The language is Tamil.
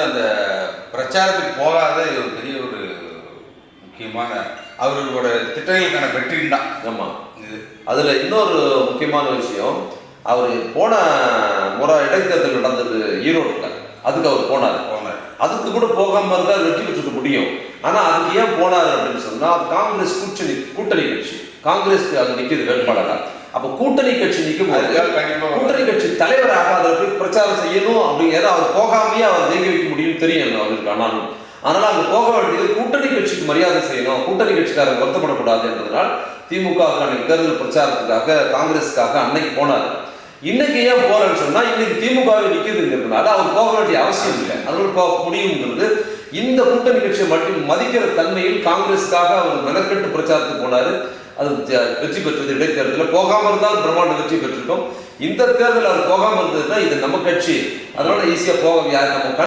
அந்த பிரச்சாரத்துக்கு போகாத ஒரு பெரிய ஒரு முக்கியமான அவர்களோட திட்டங்களுக்கான வெற்றியும் தான். ஆமாம், இது அதில் இன்னொரு முக்கியமான விஷயம், அவர் போன முறை இடைத்தேர்தல் நடந்தது ஈரோட்டில், அதுக்கு அவர் போனார். அதுக்கு கூட போகாமல் இருந்தால் வெற்றி பெற்றுக்க முடியும். ஆனால் அதுக்கு ஏன் போனார் அப்படின்னு சொன்னால், அது காங்கிரஸ் கூட்டணி கட்சி, காங்கிரஸ்க்கு அது நிற்கிது வேட்பாளராக. அப்போ கூட்டணி கட்சி நிற்கும் போது கூட்டணி கட்சி தலைவராக அதில் போய் பிரச்சாரம் செய்யணும் அப்படிங்கிறத அவர் போகாமையே அவர் ஜெயிக்க வைக்க முடியும்னு தெரியும் அவருக்கு. ஆனாலும் அதனால அங்கே போக வேண்டியது கூட்டணி கட்சிக்கு மரியாதை செய்யணும், கூட்டணி கட்சிக்காரர் வருத்தப்படக்கூடாது என்பதனால் திமுகவுக்கான தேர்தல் பிரச்சாரத்துக்காக காங்கிரஸுக்காக அன்னைக்கு போனார். இன்னைக்கு ஏன் போறேன்னு சொன்னா, இன்னைக்கு திமுகவை நிற்கிறதுங்கிறதுனால அவர் போக வேண்டிய அவசியம் இல்லை, அதோட போக முடியுங்கிறது. இந்த கூட்டணி கட்சியை மட்டும் மதிக்கிற தன்மையில் காங்கிரஸுக்காக அவர் மெனக்கெட்டு பிரச்சாரத்துக்கு போனாரு. அது வெற்றி பெற்றது. இடைத்தேர்தலில் போகாமல் இருந்தால் பிரம்மாண்ட வெற்றி பெற்றிருக்கோம். இந்த தேர்தல் அவர் போகாமல் இருந்ததுன்னா இது நம்ம கட்சி, அதனால ஈஸியாக போக நம்ம